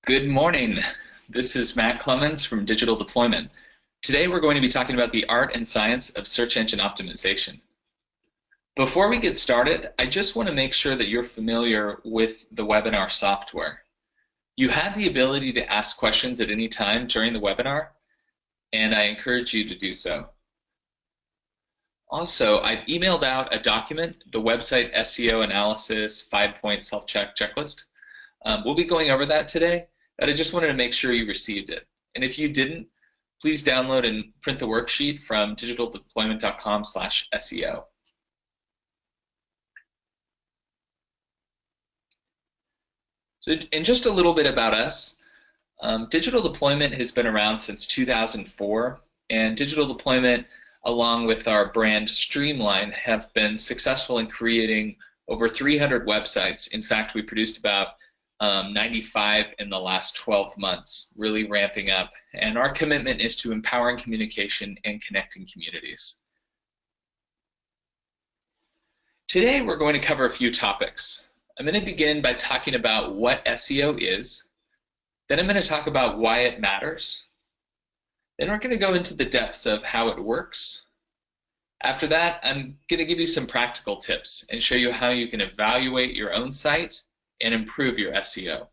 Good morning. This is Matt Clemens from Digital Deployment. Today we're going to be talking about the art and science of search engine optimization. Before we get started, I just want to make sure that you're familiar with the webinar software. You have the ability to ask questions at any time during the webinar, and I encourage you to do so. Also, I've emailed out a document, the website SEO analysis 5-point self-check checklist. We'll be going over that today, but I just wanted to make sure you received it. And if you didn't, please download and print the worksheet from digitaldeployment.com/SEO. And just a little bit about us. Digital Deployment has been around since 2004, and Digital Deployment, along with our brand Streamline, have been successful in creating over 300 websites. In fact, we produced about 95 in the last 12 months, really ramping up. And our commitment is to empowering communication and connecting communities. Today we're going to cover a few topics. I'm going to begin by talking about what SEO is. Then I'm going to talk about why it matters. Then we're going to go into the depths of how it works. After that, I'm going to give you some practical tips and show you how you can evaluate your own site and improve your SEO.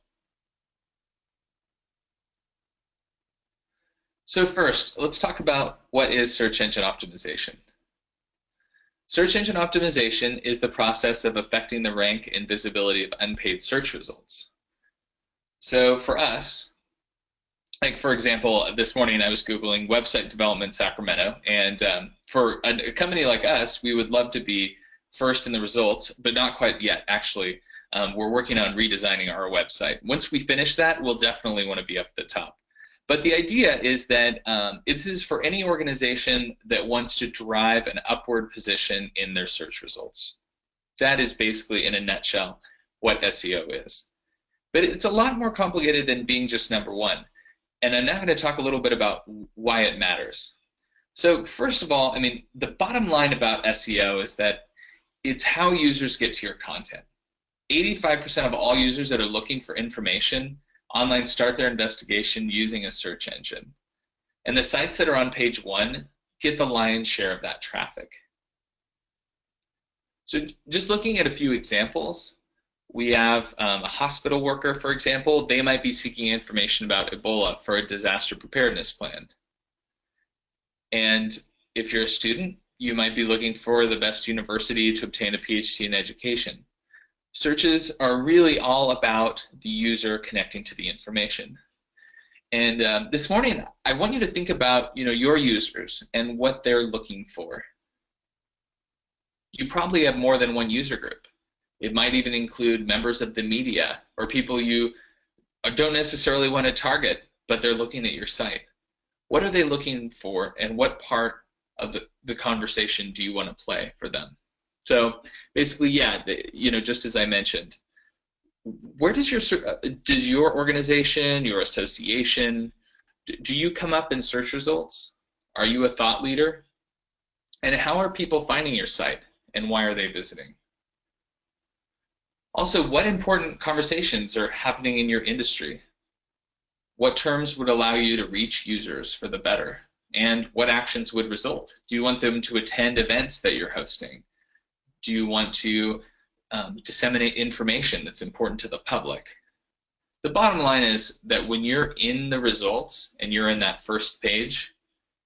So first, let's talk about what is search engine optimization. Search engine optimization is the process of affecting the rank and visibility of unpaid search results. So for us, like for example, this morning I was Googling website development Sacramento, and for a company like us, we would love to be first in the results, but not quite yet, actually. We're working on redesigning our website. Once we finish that, we'll definitely want to be up at the top. But the idea is that this is for any organization that wants to drive an upward position in their search results. That is basically, in a nutshell, what SEO is. But it's a lot more complicated than being just number one. And I'm now going to talk a little bit about why it matters. So first of all, the bottom line about SEO is that it's how users get to your content. 85% of all users that are looking for information online start their investigation using a search engine. And the sites that are on page one get the lion's share of that traffic. So just looking at a few examples, we have a hospital worker, for example. They might be seeking information about Ebola for a disaster preparedness plan. And if you're a student, you might be looking for the best university to obtain a PhD in education. Searches are really all about the user connecting to the information. And this morning, I want you to think about your users and what they're looking for. You probably have more than one user group. It might even include members of the media or people you don't necessarily want to target, but they're looking at your site. What are they looking for, and what part of the conversation do you want to play for them? So basically, yeah, just as I mentioned, where does your organization, your association, do you come up in search results? Are you a thought leader? And how are people finding your site, and why are they visiting? Also, what important conversations are happening in your industry? What terms would allow you to reach users for the better? And what actions would result? Do you want them to attend events that you're hosting? Do you want to disseminate information that's important to the public? The bottom line is that when you're in the results and you're in that first page,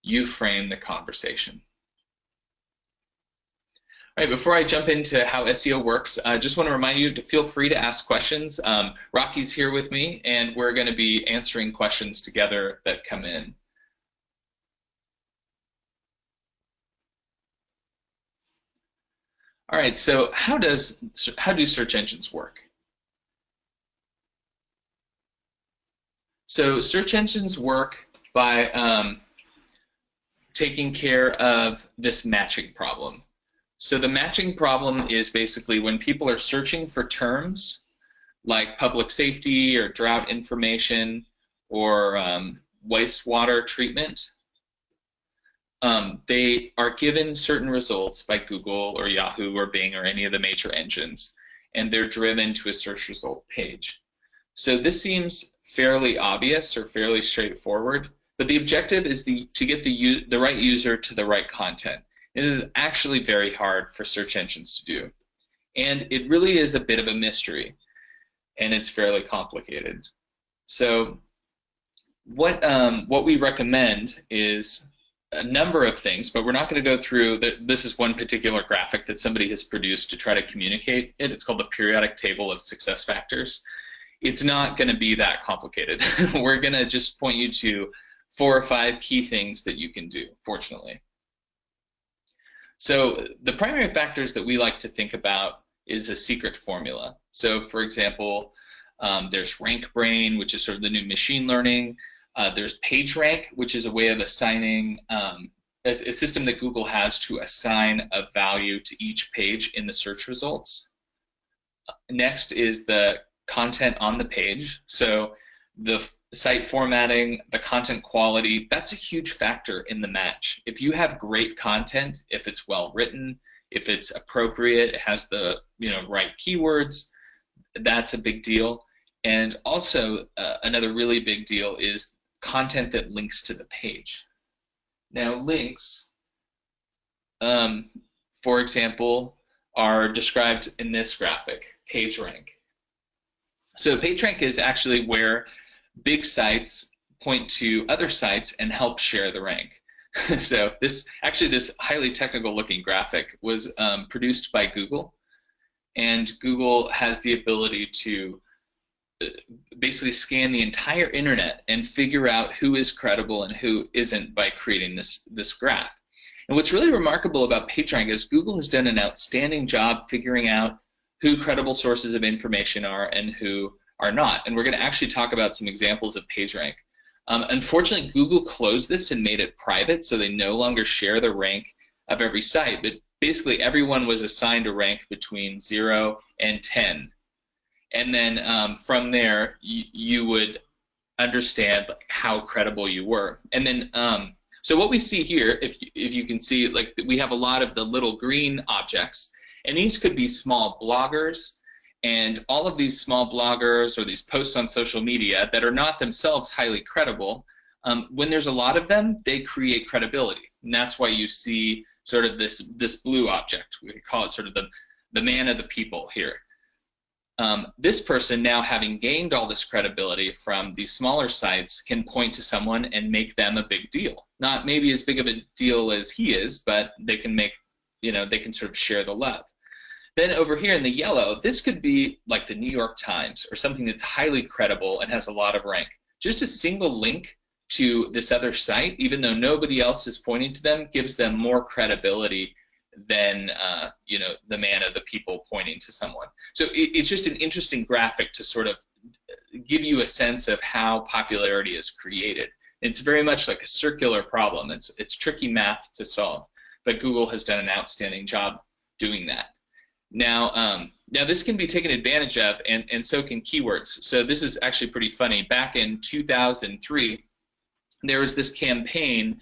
you frame the conversation. All right, before I jump into how SEO works, I just want to remind you to feel free to ask questions. Rocky's here with me, and we're going to be answering questions together that come in. All right, so how do search engines work? So search engines work by taking care of this matching problem. So the matching problem is basically when people are searching for terms like public safety or drought information or wastewater treatment, they are given certain results by Google or Yahoo or Bing or any of the major engines, and they're driven to a search result page. So this seems fairly obvious or fairly straightforward, but the objective is to get the right user to the right content. This is actually very hard for search engines to do, and it really is a bit of a mystery, and it's fairly complicated. So what we recommend is a number of things, but we're not going to go through. This is one particular graphic that somebody has produced to try to communicate it. It's called the periodic table of success factors. It's not going to be that complicated. We're going to just point you to 4 or 5 key things that you can do, fortunately. So the primary factors that we like to think about is a secret formula. So for example, there's RankBrain, which is sort of the new machine learning. There's PageRank, which is a way of assigning, a system that Google has to assign a value to each page in the search results. Next is the content on the page. So the site formatting, the content quality, that's a huge factor in the match. If you have great content, if it's well written, if it's appropriate, it has the right keywords, that's a big deal. And also another really big deal is content that links to the page. Now links, for example, are described in this graphic, PageRank. So PageRank is actually where big sites point to other sites and help share the rank. So this highly technical looking graphic was produced by Google, and Google has the ability to basically scan the entire internet and figure out who is credible and who isn't by creating this graph. And what's really remarkable about PageRank is Google has done an outstanding job figuring out who credible sources of information are and who are not. And we're going to actually talk about some examples of PageRank. Unfortunately, Google closed this and made it private, so they no longer share the rank of every site, but basically everyone was assigned a rank between 0 and 10. And then from there, you would understand how credible you were. And then, so what we see here, if you can see, like we have a lot of the little green objects, and these could be small bloggers, and all of these small bloggers or these posts on social media that are not themselves highly credible, when there's a lot of them, they create credibility. And that's why you see sort of this blue object. We call it sort of the man of the people here. This person, now having gained all this credibility from these smaller sites, can point to someone and make them a big deal. Not maybe as big of a deal as he is, but they can make, they can sort of share the love. Then over here in the yellow, this could be like the New York Times or something that's highly credible and has a lot of rank. Just a single link to this other site, even though nobody else is pointing to them, gives them more credibility than the man of the people pointing to someone. So it's just an interesting graphic to sort of give you a sense of how popularity is created. It's very much like a circular problem. It's tricky math to solve, but Google has done an outstanding job doing that. Now this can be taken advantage of, and so can keywords. So this is actually pretty funny. Back in 2003, there was this campaign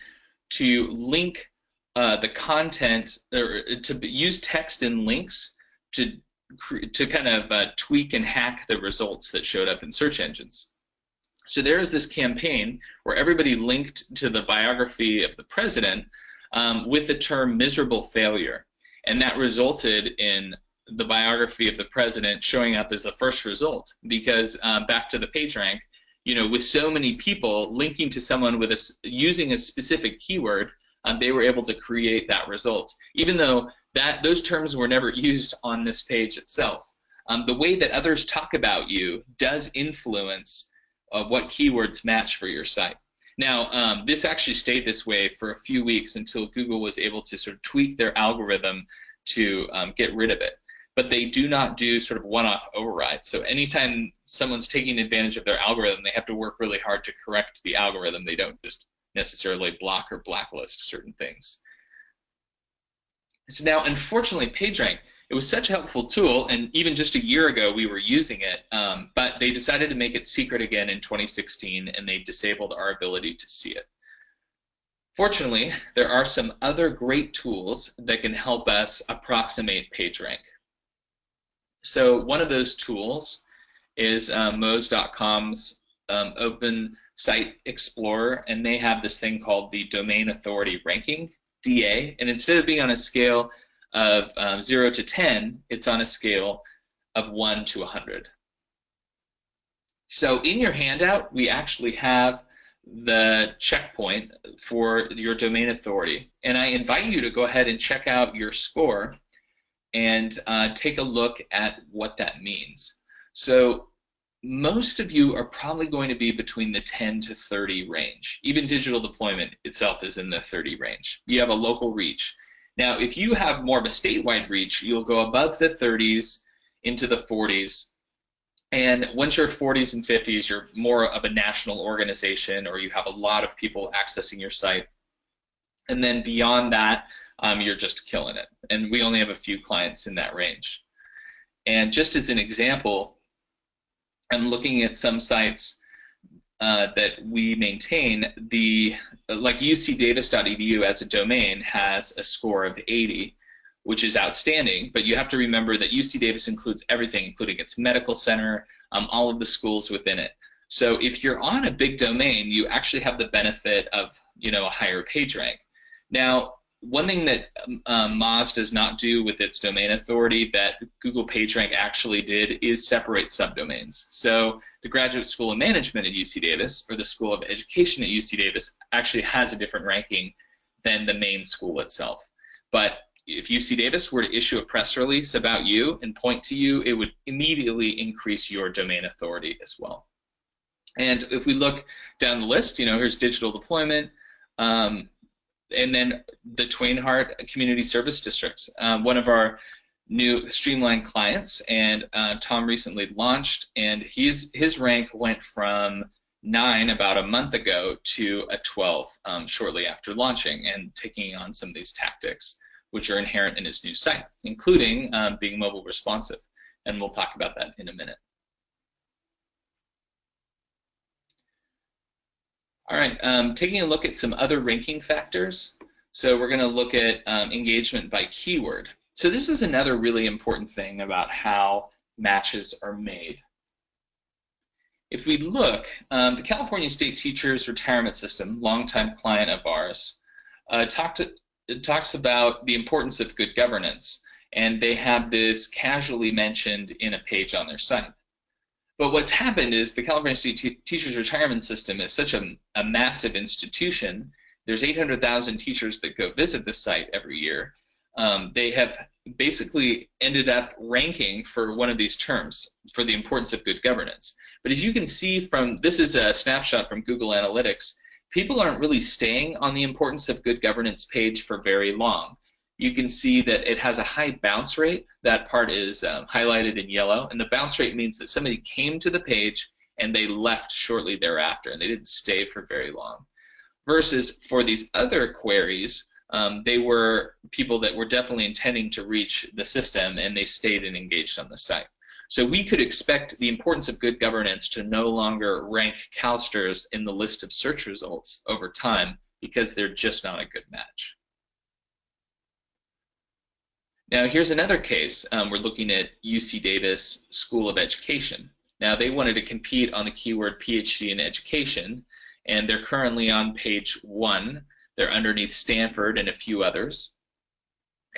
to link the content, or to use text and links to kind of tweak and hack the results that showed up in search engines. So there is this campaign where everybody linked to the biography of the president with the term miserable failure. And that resulted in the biography of the president showing up as the first result, because back to the PageRank, with so many people linking to someone with using a specific keyword, they were able to create that result, even though those terms were never used on this page itself. The way that others talk about you does influence what keywords match for your site. Now, this actually stayed this way for a few weeks until Google was able to sort of tweak their algorithm to get rid of it. But they do not do sort of one-off overrides. So anytime someone's taking advantage of their algorithm, they have to work really hard to correct the algorithm. They don't just necessarily block or blacklist certain things. So now, unfortunately, PageRank, it was such a helpful tool, and even just a year ago we were using it, but they decided to make it secret again in 2016, and they disabled our ability to see it. Fortunately, there are some other great tools that can help us approximate PageRank. So one of those tools is Moz.com's Open Site Explorer, and they have this thing called the Domain Authority Ranking, DA, and instead of being on a scale of 0 to 10, it's on a scale of 1 to 100. So in your handout, we actually have the checkpoint for your domain authority, and I invite you to go ahead and check out your score and take a look at what that means. So most of you are probably going to be between the 10 to 30 range. Even digital deployment itself is in the 30 range. You have a local reach. Now, if you have more of a statewide reach, you'll go above the 30s into the 40s. And once you're 40s and 50s, you're more of a national organization, or you have a lot of people accessing your site. And then beyond that, you're just killing it. And we only have a few clients in that range. And just as an example, I'm looking at some sites that we maintain. Like ucdavis.edu as a domain has a score of 80, which is outstanding, but you have to remember that UC Davis includes everything, including its medical center, all of the schools within it. So if you're on a big domain, you actually have the benefit of, a higher page rank. Now, one thing that Moz does not do with its domain authority that Google PageRank actually did is separate subdomains. So the Graduate School of Management at UC Davis, or the School of Education at UC Davis, actually has a different ranking than the main school itself. But if UC Davis were to issue a press release about you and point to you, it would immediately increase your domain authority as well. And if we look down the list, here's digital deployment, and then the Twain-Hart Community Service Districts, one of our new streamlined clients, and Tom recently launched, and his rank went from 9 about a month ago to a 12 shortly after launching, and taking on some of these tactics which are inherent in his new site, including being mobile responsive, and we'll talk about that in a minute. All right, taking a look at some other ranking factors. So we're going to look at engagement by keyword. So this is another really important thing about how matches are made. If we look, the California State Teachers Retirement System, longtime client of ours, talks about the importance of good governance, and they have this casually mentioned in a page on their site. But what's happened is the California State Teachers Retirement System is such a massive institution. There's 800,000 teachers that go visit the site every year. They have basically ended up ranking for one of these terms, for the importance of good governance. But as you can see from, this is a snapshot from Google Analytics, people aren't really staying on the importance of good governance page for very long. You can see that it has a high bounce rate. That part is highlighted in yellow, and the bounce rate means that somebody came to the page and they left shortly thereafter, and they didn't stay for very long. Versus for these other queries, they were people that were definitely intending to reach the system, and they stayed and engaged on the site. So we could expect the importance of good governance to no longer rank CalSTRS in the list of search results over time, because they're just not a good match. Now here's another case. We're looking at UC Davis School of Education. Now they wanted to compete on the keyword PhD in education, and they're currently on page 1. They're underneath Stanford and a few others.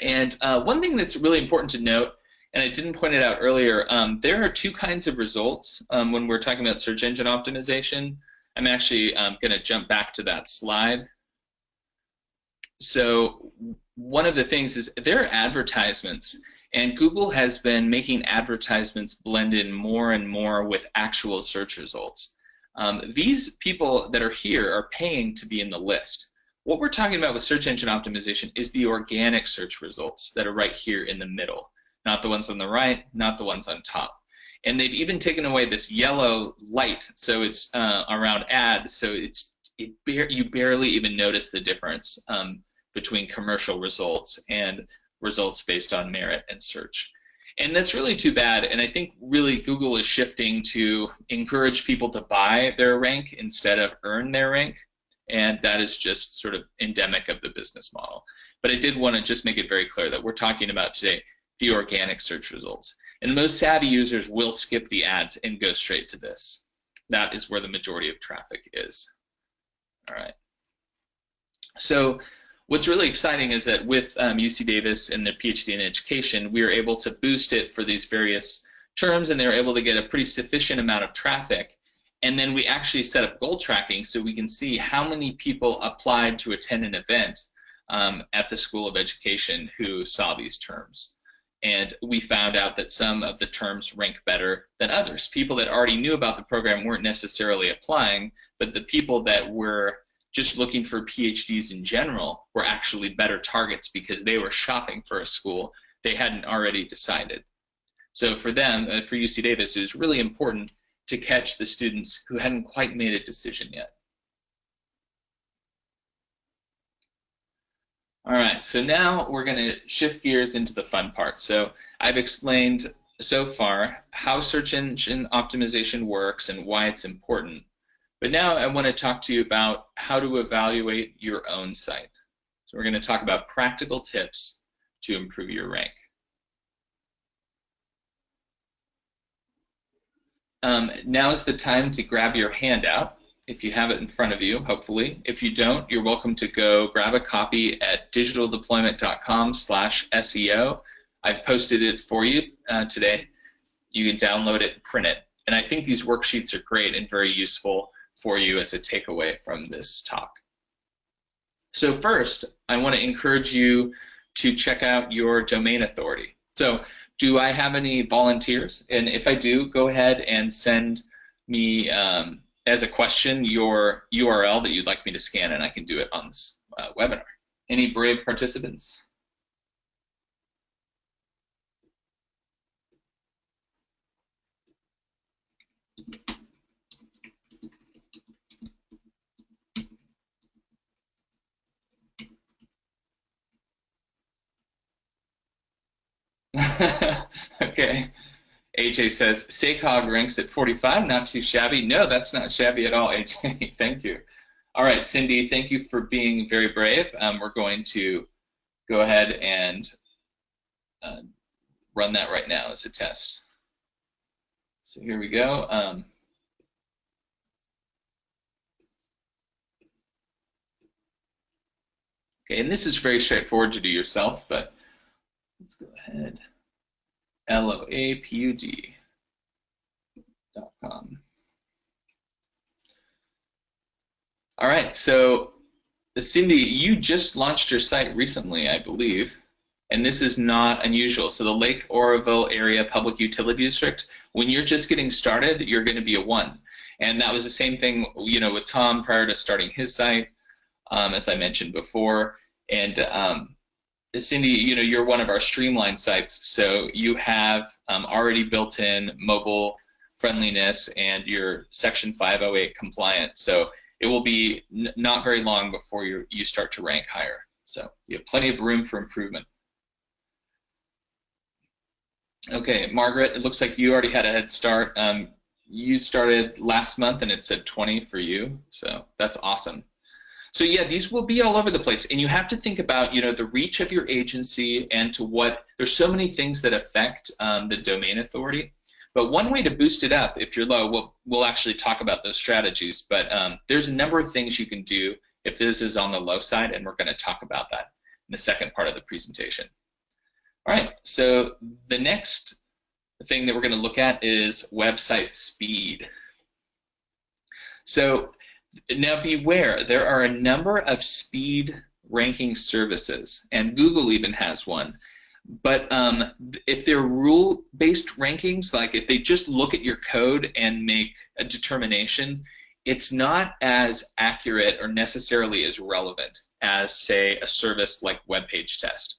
And one thing that's really important to note, and I didn't point it out earlier, there are two kinds of results when we're talking about search engine optimization. I'm actually going to jump back to that slide. So one of the things is there are advertisements, and Google has been making advertisements blend in more and more with actual search results. These people that are here are paying to be in the list. What we're talking about with search engine optimization is the organic search results that are right here in the middle, not the ones on the right, not the ones on top. And they've even taken away this yellow light, so it's around ads, so you barely even notice the difference between commercial results and results based on merit and search. And that's really too bad, and I think really Google is shifting to encourage people to buy their rank instead of earn their rank, and that is just sort of endemic of the business model. But I did want to just make it very clear that we're talking about today the organic search results. And most savvy users will skip the ads and go straight to this. that is where the majority of traffic is. All right. So what's really exciting is that with UC Davis and their PhD in education, we were able to boost it for these various terms, and they were able to get a pretty sufficient amount of traffic. And then we actually set up goal tracking so we can see how many people applied to attend an event at the School of Education who saw these terms. And we found out that some of the terms rank better than others. People that already knew about the program weren't necessarily applying, but the people that were just looking for PhDs in general were actually better targets because they were shopping for a school they hadn't already decided. So for them, for UC Davis, it was really important to catch the students who hadn't quite made a decision yet. All right, so now we're going to shift gears into the fun part. So I've explained so far how search engine optimization works and why it's important. But now I want to talk to you about how to evaluate your own site. So we're going to talk about practical tips to improve your rank. Now's the time to grab your handout if you have it in front of you, hopefully. If you don't, you're welcome to go grab a copy at digitaldeployment.com/SEO. I've posted it for you today. You can download it and print it. And I think these worksheets are great and very useful for you as a takeaway from this talk. So first, I want to encourage you to check out your domain authority. So do I have any volunteers? And if I do, go ahead and send me as a question your URL that you'd like me to scan, and I can do it on this webinar. Any brave participants? Okay. AJ says, SACOG ranks at 45, not too shabby. No, that's not shabby at all, AJ. Thank you. All right, Cindy, thank you for being very brave. We're going to go ahead and run that right now as a test. So here we go. Okay, and this is very straightforward to do yourself, but let's go ahead. loapud.com. All right, so Cindy, you just launched your site recently, I believe, and this is not unusual. So the Lake Oroville Area Public Utility District, when you're just getting started, you're going to be a 1. And that was the same thing, you know, with Tom prior to starting his site, as I mentioned before. And Cindy, you know, you're one of our streamlined sites, so you have already built in mobile friendliness and you're Section 508 compliant. So it will be not very long before you start to rank higher. So you have plenty of room for improvement. Okay, Margaret, it looks like you already had a head start. You started last month and it said 20 for you, so that's awesome. So yeah, these will be all over the place, and you have to think about, you know, the reach of your agency and to what, there's so many things that affect the domain authority. But one way to boost it up, if you're low, we'll actually talk about those strategies, but there's a number of things you can do if this is on the low side, and we're going to talk about that in the second part of the presentation. All right, so the next thing that we're going to look at is website speed. So now beware, there are a number of speed ranking services, and Google even has one. But if they're rule-based rankings, like if they just look at your code and make a determination, it's not as accurate or necessarily as relevant as, say, a service like Web Page Test.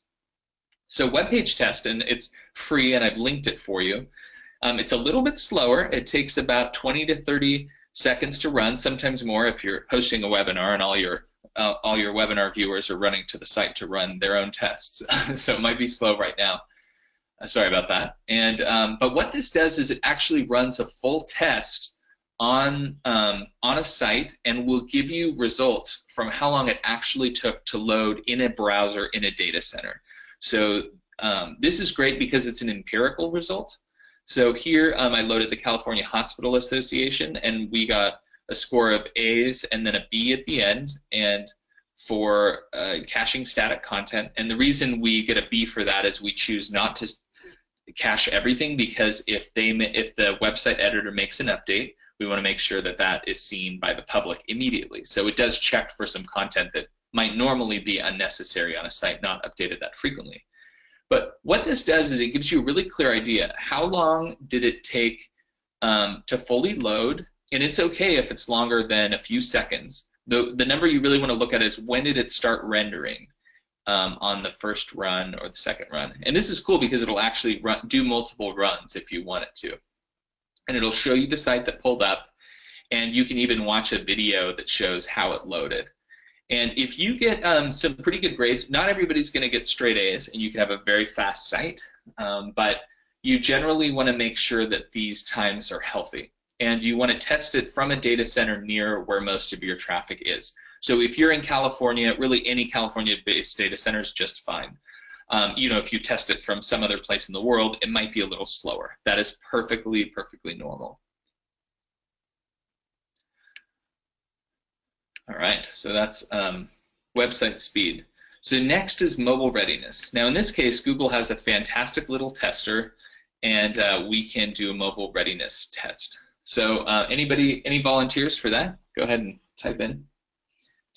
So Web Page Test, and it's free, and I've linked it for you. It's a little bit slower. It takes about 20 to 30 seconds to run, sometimes more if you're hosting a webinar and all your webinar viewers are running to the site to run their own tests. So it might be slow right now. Sorry about that. And but what this does is it actually runs a full test on a site and will give you results from how long it actually took to load in a browser in a data center. So this is great because it's an empirical result. So here I loaded the California Hospital Association, and we got a score of A's and then a B at the end, and for caching static content. And the reason we get a B for that is we choose not to cache everything, because if the website editor makes an update, we want to make sure that that is seen by the public immediately. So it does check for some content that might normally be unnecessary on a site not updated that frequently. But what this does is it gives you a really clear idea. How long did it take to fully load? And it's okay if it's longer than a few seconds. The number you really want to look at is when did it start rendering on the first run or the second run. And this is cool because it'll actually do multiple runs if you want it to. And it'll show you the site that pulled up, and you can even watch a video that shows how it loaded. And if you get some pretty good grades, not everybody's going to get straight A's, and you can have a very fast site, but you generally want to make sure that these times are healthy. And you want to test it from a data center near where most of your traffic is. So if you're in California, really any California-based data center is just fine. If you test it from some other place in the world, it might be a little slower. That is perfectly normal. All right, so that's website speed. So next is mobile readiness. Now in this case, Google has a fantastic little tester, and we can do a mobile readiness test. So any volunteers for that? Go ahead and type in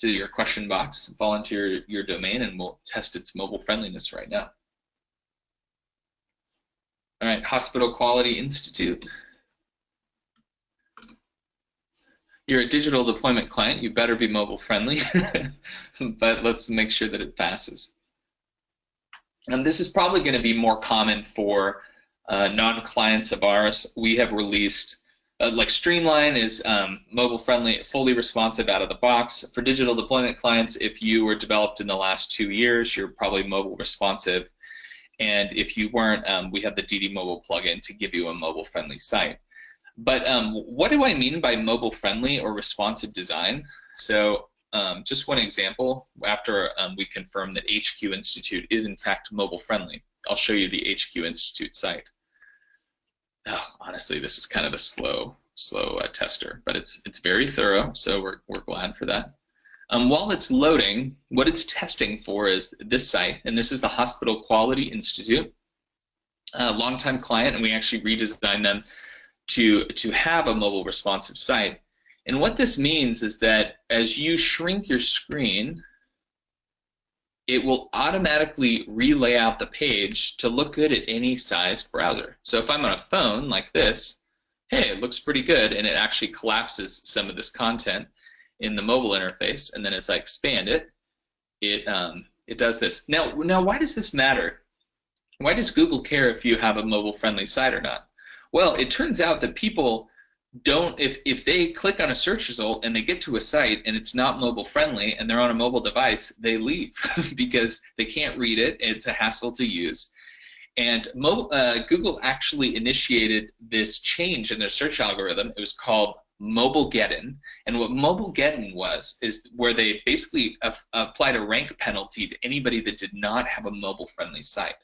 to your question box, volunteer your domain, and we'll test its mobile friendliness right now. All right, Hospital Quality Institute. You're a digital deployment client, you better be mobile friendly, but let's make sure that it passes. And this is probably going to be more common for non-clients of ours. We have released, like Streamline is mobile friendly, fully responsive out of the box. For digital deployment clients, if you were developed in the last 2 years, you're probably mobile responsive. And if you weren't, we have the DD Mobile plugin to give you a mobile friendly site. But what do I mean by mobile friendly or responsive design? So just one example, after we confirm that HQ Institute is in fact mobile friendly, I'll show you the HQ Institute site. Oh, honestly, this is kind of a slow tester, but it's very thorough, so we're glad for that. While it's loading, what it's testing for is this site, and this is the Hospital Quality Institute, a longtime client, and we actually redesigned them to have a mobile responsive site. And what this means is that as you shrink your screen, it will automatically relay out the page to look good at any sized browser. So if I'm on a phone like this, hey, it looks pretty good, and it actually collapses some of this content in the mobile interface, and then as I expand it, it does this. Now why does this matter? Why does Google care if you have a mobile friendly site or not? Well, it turns out that people don't, if they click on a search result and they get to a site and it's not mobile friendly and they're on a mobile device, they leave because they can't read it. It's a hassle to use. And Google actually initiated this change in their search algorithm. It was called Mobilegeddon. And what Mobilegeddon was is where they basically applied a rank penalty to anybody that did not have a mobile friendly site.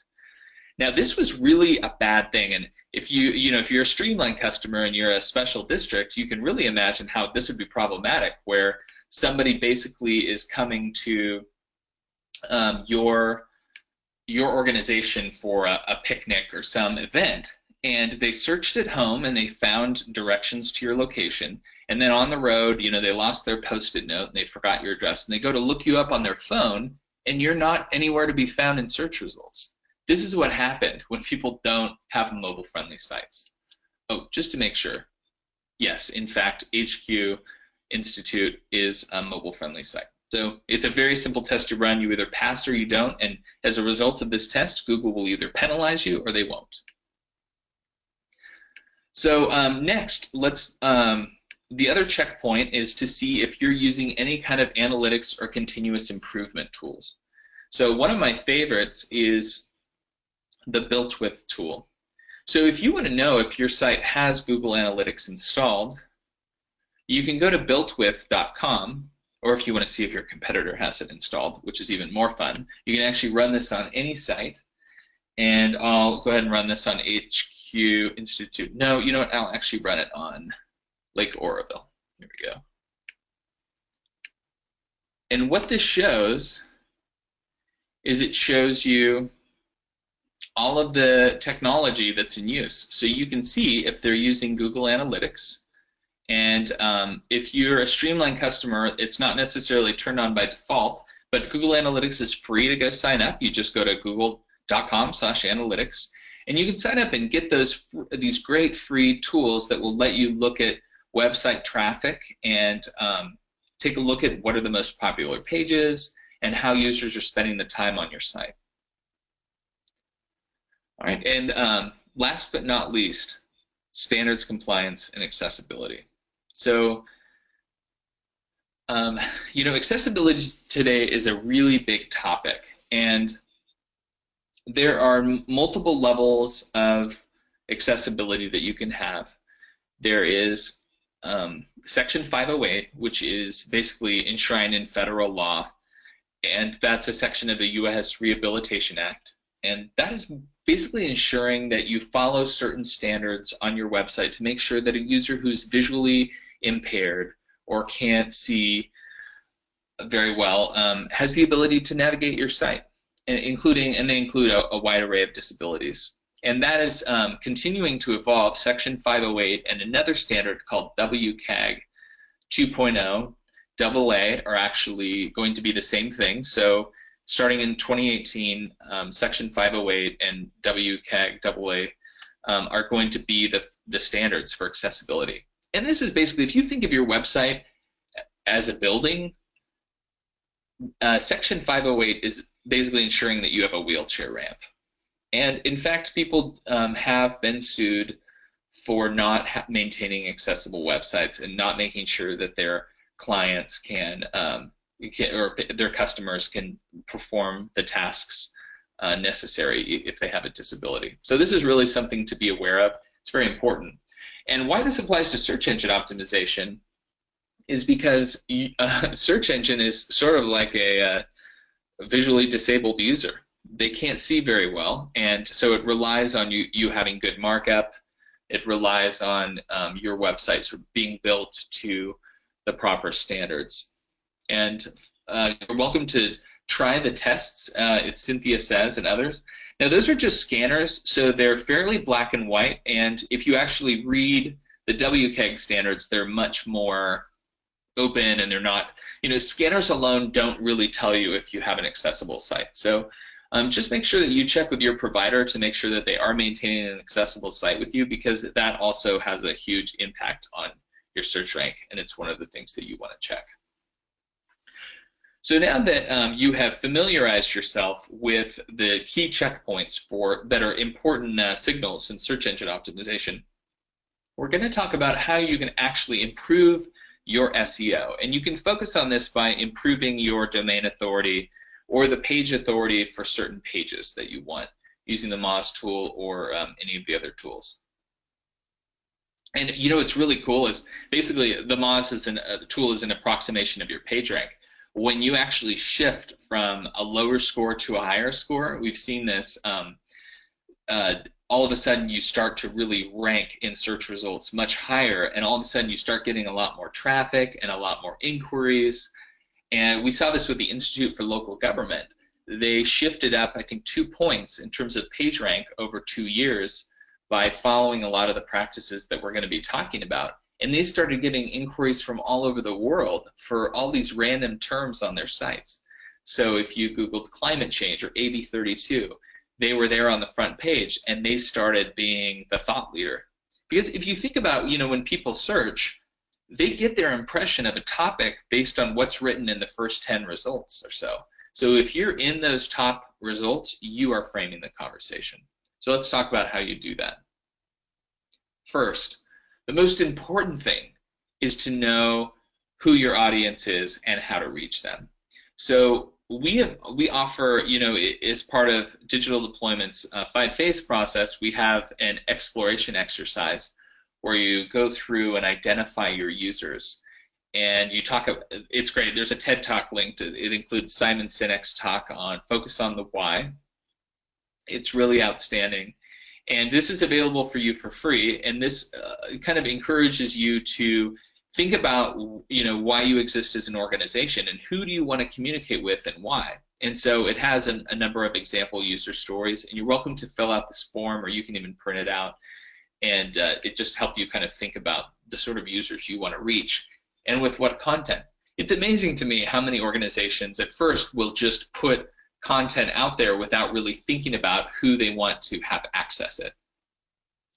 Now this was really a bad thing, and if you're a Streamline customer and you're a special district, you can really imagine how this would be problematic, where somebody basically is coming to your organization for a picnic or some event, and they searched at home and they found directions to your location, and then on the road, they lost their Post-it note and they forgot your address, and they go to look you up on their phone, and you're not anywhere to be found in search results. This is what happened when people don't have mobile-friendly sites. Oh, just to make sure, yes, in fact, HQ Institute is a mobile-friendly site. So it's a very simple test to run. You either pass or you don't, and as a result of this test, Google will either penalize you or they won't. So next, the other checkpoint is to see if you're using any kind of analytics or continuous improvement tools. So one of my favorites is the Built With tool. So if you want to know if your site has Google Analytics installed, you can go to builtwith.com, or if you want to see if your competitor has it installed, which is even more fun, you can actually run this on any site, And I'll go ahead and run this on HQ Institute. No, you know what? I'll actually run it on Lake Oroville. Here we go. And what this shows is it shows you all of the technology that's in use. So you can see if they're using Google Analytics. And if you're a Streamline customer, it's not necessarily turned on by default, but Google Analytics is free to go sign up. You just go to google.com/analytics, and you can sign up and get these great free tools that will let you look at website traffic and take a look at what are the most popular pages and how users are spending the time on your site. All right, and last but not least, standards compliance and accessibility. So, accessibility today is a really big topic, and there are multiple levels of accessibility that you can have. There is Section 508, which is basically enshrined in federal law, and that's a section of the U.S. Rehabilitation Act, and that is basically ensuring that you follow certain standards on your website to make sure that a user who's visually impaired or can't see very well has the ability to navigate your site, and they include a wide array of disabilities. And that is continuing to evolve. Section 508 and another standard called WCAG 2.0, AA are actually going to be the same thing. So starting in 2018, Section 508 and WCAG AA are going to be the standards for accessibility. And this is basically, if you think of your website as a building, Section 508 is basically ensuring that you have a wheelchair ramp. And in fact, people have been sued for not maintaining accessible websites and not making sure that their clients or their customers can perform the tasks necessary if they have a disability. So this is really something to be aware of. It's very important. And why this applies to search engine optimization is because search engine is sort of like a visually disabled user. They can't see very well, and so it relies on you having good markup. It relies on your website sort of being built to the proper standards. And you're welcome to try the tests. Cynthia says, and others. Now those are just scanners, so they're fairly black and white, and if you actually read the WCAG standards, they're much more open, and they're not, scanners alone don't really tell you if you have an accessible site. So just make sure that you check with your provider to make sure that they are maintaining an accessible site with you, because that also has a huge impact on your search rank, and it's one of the things that you want to check. So now that you have familiarized yourself with the key checkpoints that are important signals in search engine optimization, we're going to talk about how you can actually improve your SEO. And you can focus on this by improving your domain authority or the page authority for certain pages that you want using the Moz tool or any of the other tools. And what's really cool is basically the Moz tool is an approximation of your page rank. When you actually shift from a lower score to a higher score, we've seen this, all of a sudden you start to really rank in search results much higher, and all of a sudden you start getting a lot more traffic and a lot more inquiries. And we saw this with the Institute for Local Government. They shifted up, I think, 2 points in terms of page rank over 2 years by following a lot of the practices that we're going to be talking about. And they started getting inquiries from all over the world for all these random terms on their sites. So if you Googled climate change or AB32, they were there on the front page, and they started being the thought leader. Because if you think about, when people search, they get their impression of a topic based on what's written in the first 10 results or so. So if you're in those top results, you are framing the conversation. So let's talk about how you do that. First, the most important thing is to know who your audience is and how to reach them. So we offer, as part of Digital Deployment's 5-phase process, we have an exploration exercise where you go through and identify your users. And it's great. There's a TED Talk linked. It includes Simon Sinek's talk on Focus on the Why. It's really outstanding. And this is available for you for free. And this kind of encourages you to think about, why you exist as an organization and who do you want to communicate with and why. And so it has a number of example user stories, and you're welcome to fill out this form, or you can even print it out. And it just helps you kind of think about the sort of users you want to reach and with what content. It's amazing to me how many organizations at first will just put content out there without really thinking about who they want to have access it.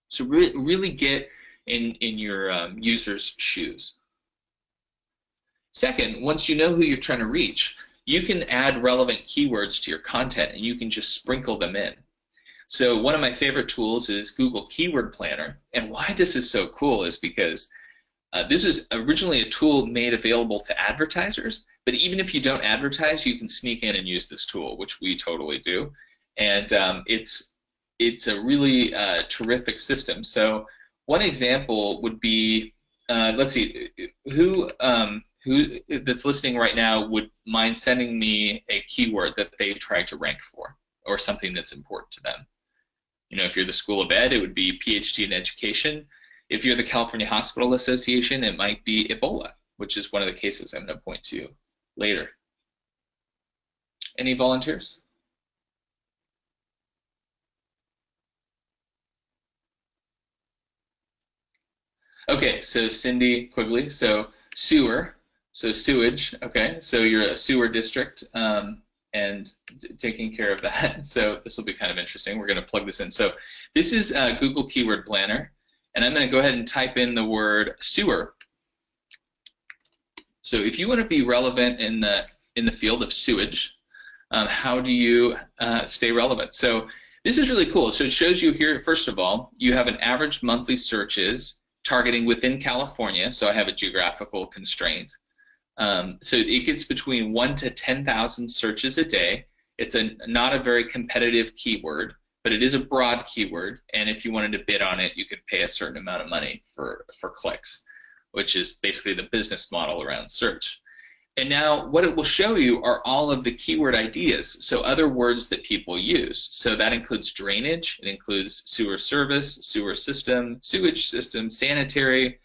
So really get in your user's shoes. Second, once you know who you're trying to reach, you can add relevant keywords to your content and you can just sprinkle them in. So one of my favorite tools is Google Keyword Planner. And why this is so cool is because this is originally a tool made available to advertisers, but even if you don't advertise, you can sneak in and use this tool, which we totally do. And it's a really terrific system. So one example would be, let's see, who that's listening right now would mind sending me a keyword that they try to rank for, or something that's important to them. If you're the School of Ed, it would be PhD in education. If you're the California Hospital Association, it might be Ebola, which is one of the cases I'm going to point to later. Any volunteers? Okay, so Cindy Quigley, so sewer, so sewage, okay, so you're a sewer district and taking care of that. So this will be kind of interesting. We're going to plug this in. So this is Google Keyword Planner. And I'm going to go ahead and type in the word sewer. So if you want to be relevant in the field of sewage, how do you stay relevant? So this is really cool. So it shows you here, first of all, you have an average monthly searches targeting within California. So I have a geographical constraint. So it gets between 1 to 10,000 searches a day. It's not a very competitive keyword, but it is a broad keyword, and if you wanted to bid on it, you could pay a certain amount of money for clicks, which is basically the business model around search. And now what it will show you are all of the keyword ideas, so other words that people use. So that includes drainage, it includes sewer service, sewer system, sewage system, sanitary,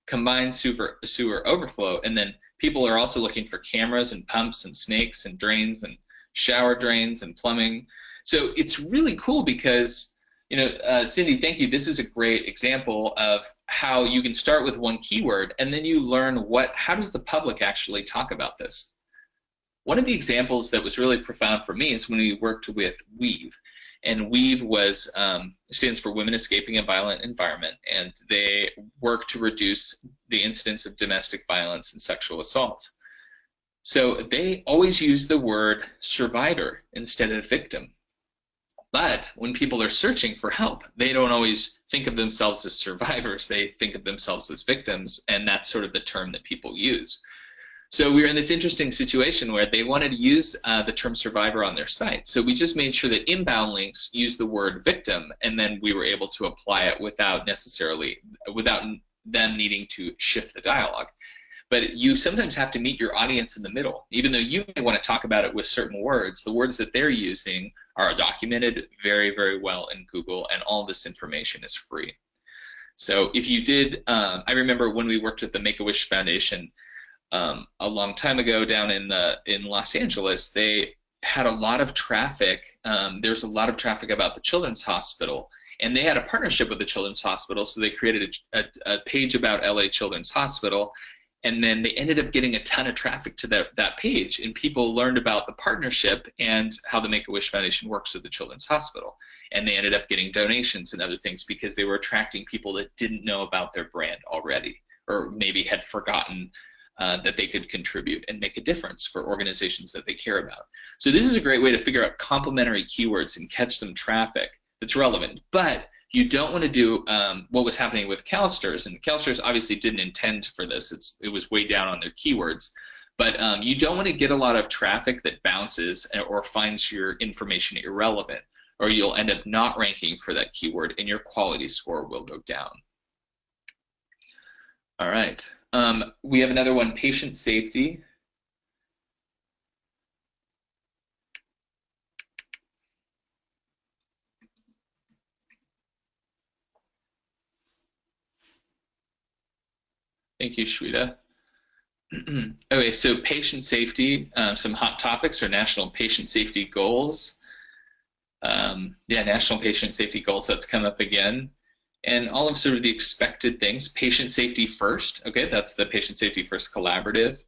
combined sewer overflow, and then people are also looking for cameras and pumps and snakes and drains and shower drains and plumbing. So it's really cool because, Cindy, thank you. This is a great example of how you can start with one keyword and then you learn how does the public actually talk about this. One of the examples that was really profound for me is when we worked with Weave. And Weave stands for Women Escaping a Violent Environment, and they work to reduce the incidence of domestic violence and sexual assault. So they always use the word survivor instead of victim. But when people are searching for help, they don't always think of themselves as survivors, they think of themselves as victims, and that's sort of the term that people use. So we were in this interesting situation where they wanted to use the term survivor on their site. So we just made sure that inbound links use the word victim, and then we were able to apply it without them needing to shift the dialogue. But you sometimes have to meet your audience in the middle. Even though you may want to talk about it with certain words, the words that they're using are documented very, very well in Google, and all this information is free. So if you did, I remember when we worked with the Make-A-Wish Foundation a long time ago down in Los Angeles, they had a lot of traffic. There's a lot of traffic about the Children's Hospital, and they had a partnership with the Children's Hospital, so they created a page about LA Children's Hospital. And then they ended up getting a ton of traffic to that page, and people learned about the partnership and how the Make-A-Wish Foundation works with the Children's Hospital. And they ended up getting donations and other things because they were attracting people that didn't know about their brand already, or maybe had forgotten that they could contribute and make a difference for organizations that they care about. So this is a great way to figure out complementary keywords and catch some traffic that's relevant. But you don't want to do what was happening with CalSTRS, and CalSTRS obviously didn't intend for this. It was way down on their keywords. But you don't want to get a lot of traffic that bounces or finds your information irrelevant, or you'll end up not ranking for that keyword and your quality score will go down. All right, we have another one, patient safety. Thank you, Shweta. Okay, so patient safety, some hot topics are national patient safety goals. Yeah, national patient safety goals, that's come up again. And all of sort of the expected things. Patient safety first, okay, that's the patient safety first collaborative.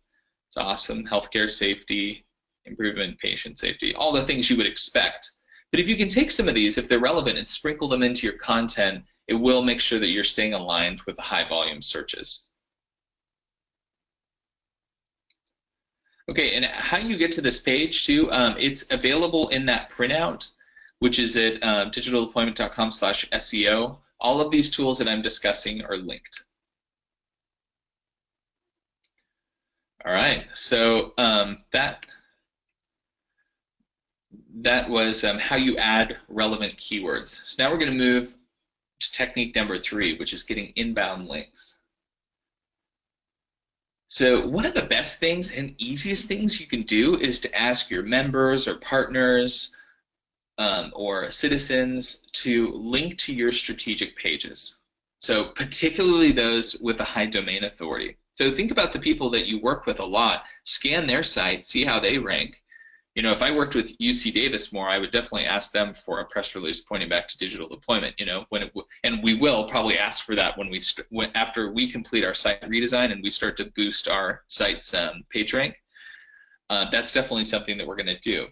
It's awesome. Healthcare safety, improvement, patient safety, all the things you would expect. But if you can take some of these, if they're relevant, and sprinkle them into your content, it will make sure that you're staying aligned with the high volume searches. Okay, and how you get to this page too, it's available in that printout, which is at digitaldeployment.com/SEO. All of these tools that I'm discussing are linked. All right, so that was how you add relevant keywords. So now we're going to move to technique number 3, which is getting inbound links. So one of the best things and easiest things you can do is to ask your members or partners or citizens to link to your strategic pages. So particularly those with a high domain authority. So think about the people that you work with a lot, scan their site, see how they rank. You know, if I worked with UC Davis more, I would definitely ask them for a press release pointing back to digital deployment. You know, and we will probably ask for that when after we complete our site redesign and we start to boost our site's page rank. That's definitely something that we're going to do.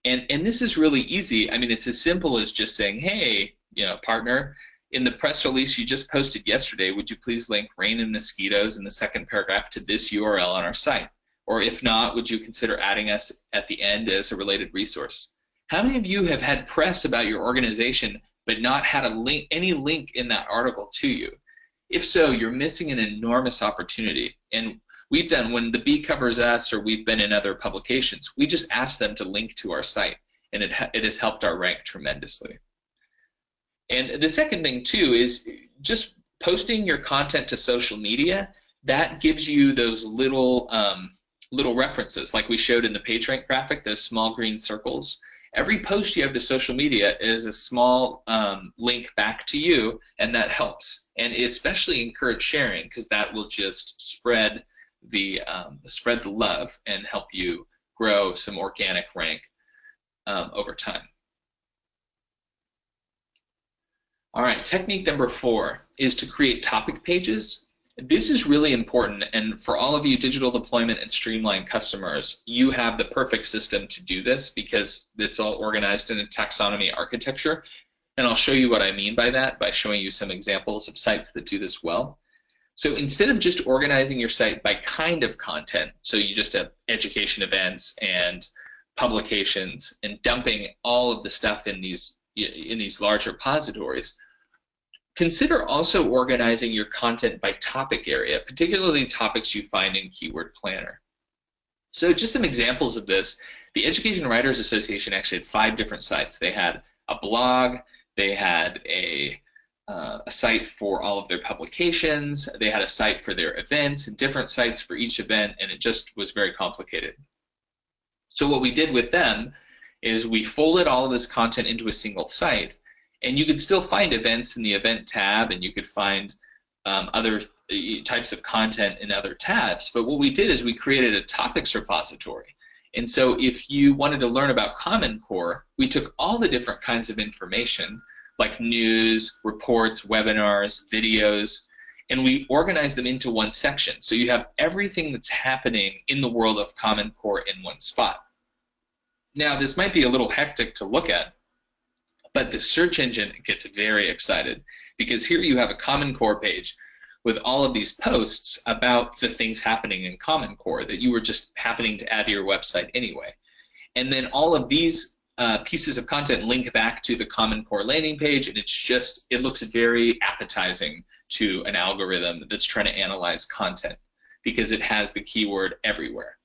And this is really easy. I mean, it's as simple as just saying, hey, you know, partner, in the press release you just posted yesterday, would you please link rain and mosquitoes in the second paragraph to this URL on our site? Or if not, would you consider adding us at the end as a related resource? How many of you have had press about your organization but not had a link, any link in that article to you? If so, you're missing an enormous opportunity. And we've done, when the Bee covers us or we've been in other publications, we just ask them to link to our site, and it has helped our rank tremendously. And the second thing too is just posting your content to social media. That gives you those little references, like we showed in the PageRank graphic, those small green circles. Every post you have to social media is a small link back to you, and that helps. And especially encourage sharing, because that will just spread the love and help you grow some organic rank over time. All right, technique number 4 is to create topic pages. This is really important, and for all of you digital deployment and streamline customers, you have the perfect system to do this because it's all organized in a taxonomy architecture. And I'll show you what I mean by that by showing you some examples of sites that do this well. So instead of just organizing your site by kind of content, so you just have education events and publications and dumping all of the stuff in these large repositories, consider also organizing your content by topic area, particularly topics you find in Keyword Planner. So just some examples of this. The Education Writers Association actually had 5 different sites. They had a blog, they had a site for all of their publications, they had a site for their events, different sites for each event, and it just was very complicated. So what we did with them is we folded all of this content into a single site, and you could still find events in the event tab, and you could find other types of content in other tabs. But what we did is we created a topics repository. And so if you wanted to learn about Common Core, we took all the different kinds of information, like news, reports, webinars, videos, and we organized them into one section. So you have everything that's happening in the world of Common Core in one spot. Now, this might be a little hectic to look at, but the search engine gets very excited because here you have a Common Core page with all of these posts about the things happening in Common Core that you were just happening to add to your website anyway. And then all of these pieces of content link back to the Common Core landing page, and it looks very appetizing to an algorithm that's trying to analyze content because it has the keyword everywhere.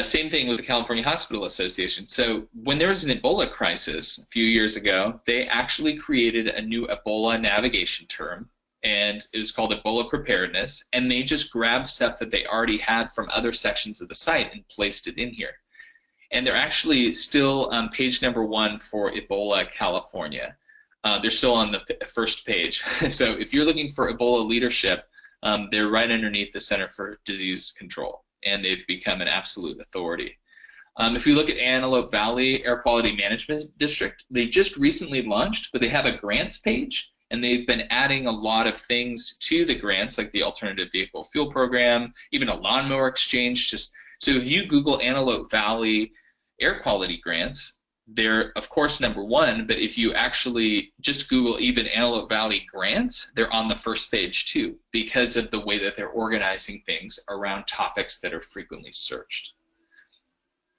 Same thing with the California Hospital Association. So when there was an Ebola crisis a few years ago, they actually created a new Ebola navigation term, and it was called Ebola Preparedness, and they just grabbed stuff that they already had from other sections of the site and placed it in here. And they're actually still on page number 1 for Ebola California. They're still on the first page. So if you're looking for Ebola leadership, They're right underneath the Center for Disease Control, and they've become an absolute authority. If you look at Antelope Valley Air Quality Management District, they just recently launched, but they have a grants page, and they've been adding a lot of things to the grants, like the Alternative Vehicle Fuel Program, even a lawnmower exchange. So if you Google Antelope Valley Air Quality Grants, they're of course #1, but if you actually just Google even Antelope Valley grants, they're on the first page too, because of the way that they're organizing things around topics that are frequently searched.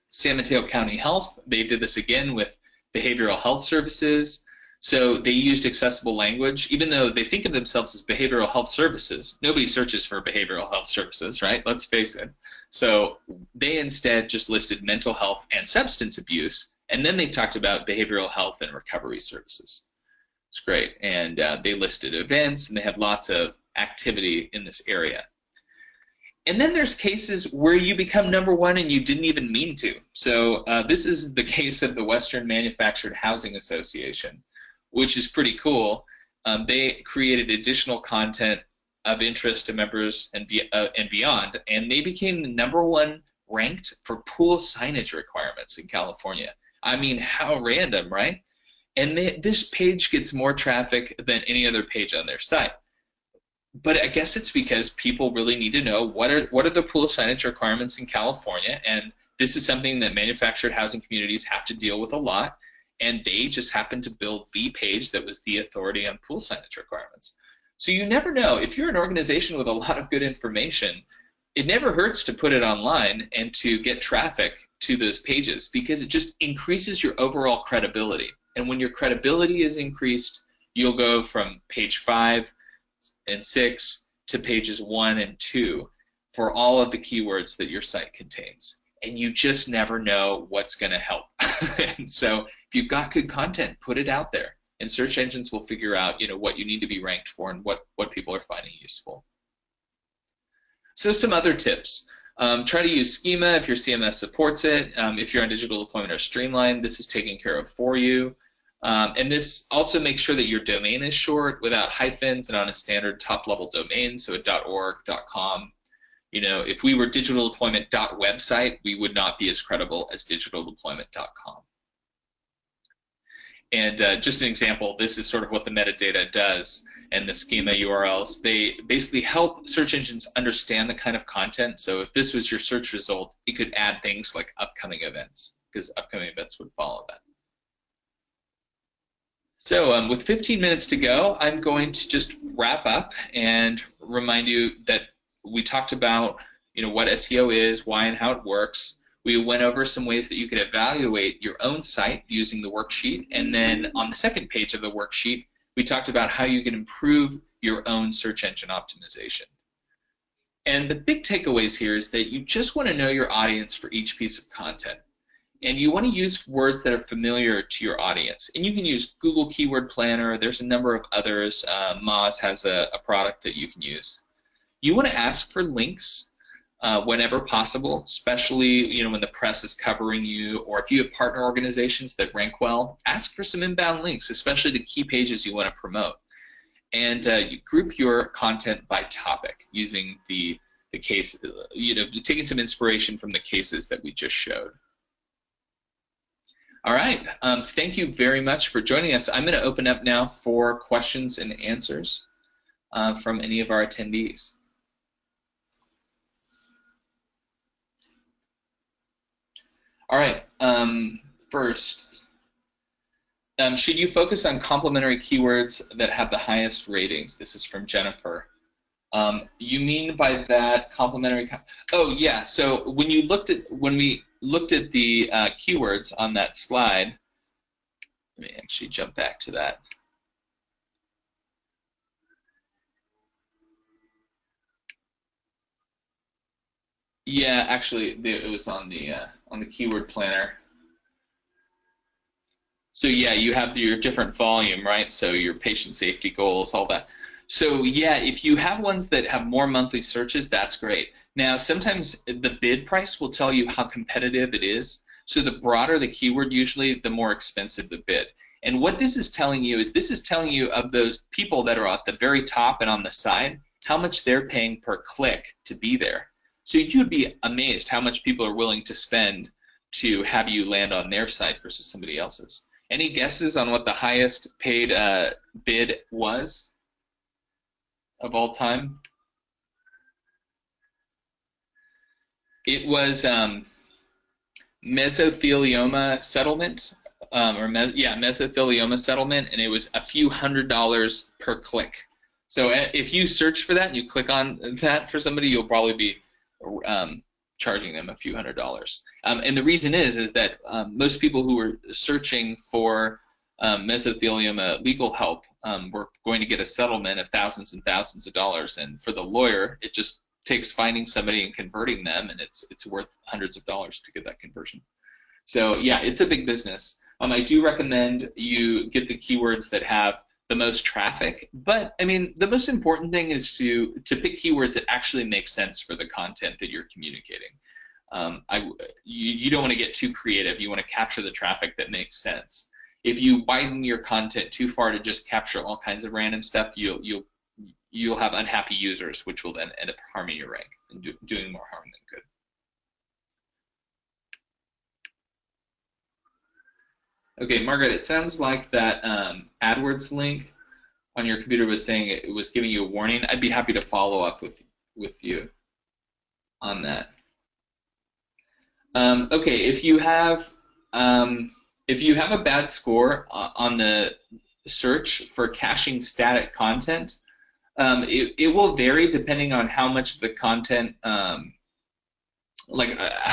San Mateo County Health, they did this again with behavioral health services. So they used accessible language, even though they think of themselves as behavioral health services. Nobody searches for behavioral health services, right? Let's face it. So they instead just listed mental health and substance abuse, and then they talked about behavioral health and recovery services. It's great. And they listed events, and they have lots of activity in this area. And then there's cases where you become #1 and you didn't even mean to. So this is the case of the Western Manufactured Housing Association, which is pretty cool. They created additional content of interest to members and beyond, and they became the #1 ranked for pool signage requirements in California. I mean, how random, right? And this page gets more traffic than any other page on their site. But I guess it's because people really need to know what are the pool signage requirements in California, and this is something that manufactured housing communities have to deal with a lot, and they just happened to build the page that was the authority on pool signage requirements. So you never know. If you're an organization with a lot of good information, it never hurts to put it online and to get traffic to those pages, because it just increases your overall credibility. And when your credibility is increased, you'll go from page 5 and 6 to pages 1 and 2 for all of the keywords that your site contains. And you just never know what's going to help. And so if you've got good content, put it out there, and search engines will figure out, what you need to be ranked for and what people are finding useful. So some other tips. Try to use schema if your CMS supports it. If you're on digital deployment or streamline, this is taken care of for you. And this also makes sure that your domain is short without hyphens and on a standard top-level domain, so a .org, .com. If we were digitaldeployment.website, we would not be as credible as digitaldeployment.com. And just an example, this is sort of what the metadata does, and the schema URLs. They basically help search engines understand the kind of content. So if this was your search result, it could add things like upcoming events, because upcoming events would follow that. So with 15 minutes to go, I'm going to just wrap up and remind you that we talked about what SEO is, why and how it works. We went over some ways that you could evaluate your own site using the worksheet, and then on the second page of the worksheet, we talked about how you can improve your own search engine optimization. And the big takeaways here is that you just want to know your audience for each piece of content. And you want to use words that are familiar to your audience. And you can use Google Keyword Planner. There's a number of others. Moz has a product that you can use. You want to ask for links whenever possible, especially when the press is covering you, or if you have partner organizations that rank well, ask for some inbound links, especially to key pages you want to promote. And you group your content by topic using the case, taking some inspiration from the cases that we just showed. All right, thank you very much for joining us. I'm going to open up now for questions and answers from any of our attendees. All right, first, should you focus on complementary keywords that have the highest ratings? This is from Jennifer. You mean by that complementary? Oh yeah. So when we looked at the keywords on that slide, let me actually jump back to that. Yeah, actually, it was on the keyword planner. So yeah, you have your different volume, right? So your patient safety goals, all that. So yeah, if you have ones that have more monthly searches, that's great. Now, sometimes the bid price will tell you how competitive it is. So the broader the keyword, usually, the more expensive the bid. And what this is telling you is, this is telling you of those people that are at the very top and on the side, how much they're paying per click to be there. So you'd be amazed how much people are willing to spend to have you land on their site versus somebody else's. Any guesses on what the highest paid bid was of all time? It was mesothelioma settlement, mesothelioma settlement, and it was a few $100s per click. So if you search for that and you click on that for somebody, you'll probably be charging them a few $100s. And the reason is that most people who were searching for mesothelioma legal help were going to get a settlement of thousands and thousands of dollars, and for the lawyer, it just takes finding somebody and converting them, and it's worth hundreds of dollars to get that conversion. So yeah, it's a big business. I do recommend you get the keywords that have the most traffic, but I mean, the most important thing is to pick keywords that actually make sense for the content that you're communicating. You don't want to get too creative. You want to capture the traffic that makes sense. If you widen your content too far to just capture all kinds of random stuff, you'll have unhappy users, which will then end up harming your rank and doing more harm than good. Okay, Margaret, it sounds like that AdWords link on your computer was saying it was giving you a warning. I'd be happy to follow up with you on that. Okay, if you have a bad score on the search for caching static content, it will vary depending on how much of the content, how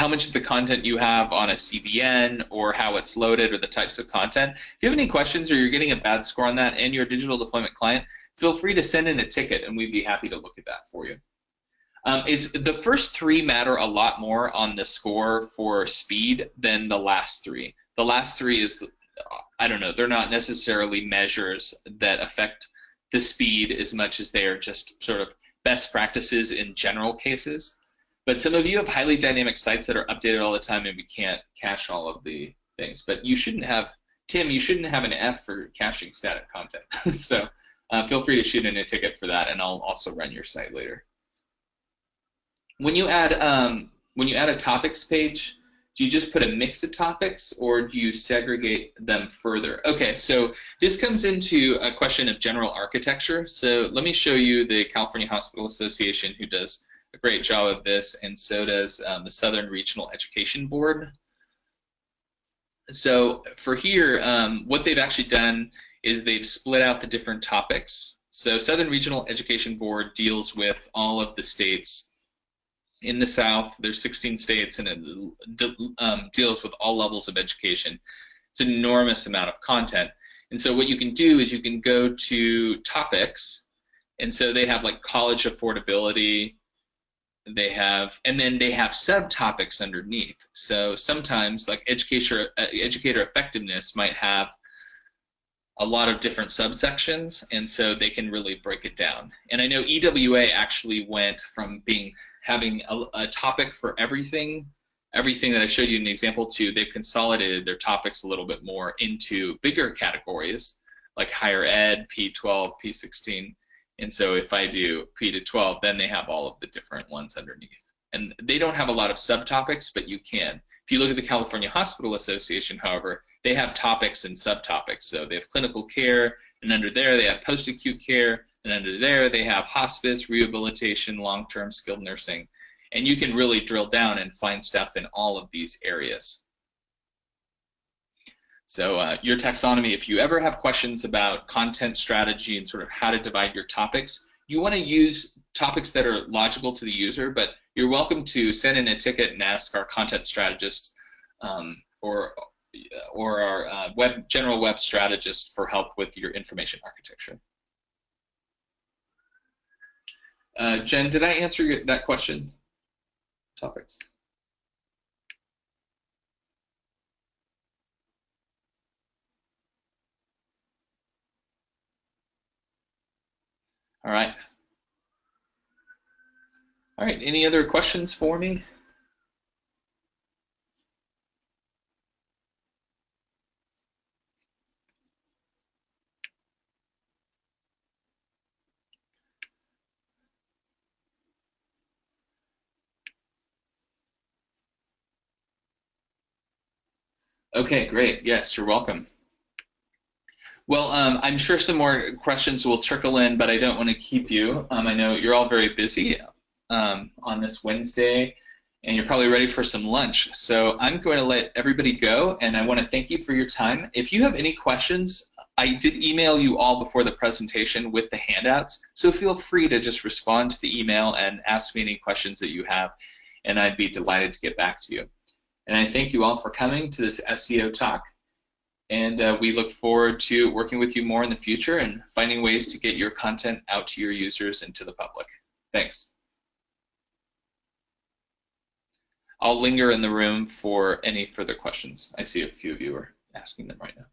much of the content you have on a CVN or how it's loaded or the types of content. If you have any questions or you're getting a bad score on that and you're a digital deployment client, feel free to send in a ticket and we'd be happy to look at that for you. The first three matter a lot more on the score for speed than the last three. The last three is, I don't know, they're not necessarily measures that affect the speed as much as they are just sort of best practices in general cases. But some of you have highly dynamic sites that are updated all the time and we can't cache all of the things. But you shouldn't have, Tim, you shouldn't have an F for caching static content. So feel free to shoot in a ticket for that and I'll also run your site later. When you add a topics page, do you just put a mix of topics or do you segregate them further? Okay, so this comes into a question of general architecture. So let me show you the California Hospital Association, who does a great job of this, and so does the Southern Regional Education Board. So for here, what they've actually done is they've split out the different topics. So Southern Regional Education Board deals with all of the states in the South. There's 16 states, and it deals with all levels of education. It's an enormous amount of content. And so what you can do is you can go to topics, and so they have like college affordability, and then they have subtopics underneath. So sometimes like educator effectiveness might have a lot of different subsections, and so they can really break it down. And I know EWA actually went from having a topic for everything that I showed you in the example to, they've consolidated their topics a little bit more into bigger categories like higher ed, P12, P16. And so if I do P to 12, then they have all of the different ones underneath. And they don't have a lot of subtopics, but you can. If you look at the California Hospital Association, however, they have topics and subtopics. So they have clinical care, and under there they have post-acute care, and under there they have hospice, rehabilitation, long-term skilled nursing. And you can really drill down and find stuff in all of these areas. So your taxonomy, if you ever have questions about content strategy and sort of how to divide your topics, you want to use topics that are logical to the user, but you're welcome to send in a ticket and ask our content strategist or our general web strategist for help with your information architecture. Jen, did I answer that question? Topics. All right. All right, any other questions for me? Okay, great. Yes, you're welcome. Well, I'm sure some more questions will trickle in, but I don't want to keep you. I know you're all very busy on this Wednesday, and you're probably ready for some lunch. So I'm going to let everybody go, and I want to thank you for your time. If you have any questions, I did email you all before the presentation with the handouts, so feel free to just respond to the email and ask me any questions that you have, and I'd be delighted to get back to you. And I thank you all for coming to this SEO talk. And we look forward to working with you more in the future and finding ways to get your content out to your users and to the public. Thanks. I'll linger in the room for any further questions. I see a few of you are asking them right now.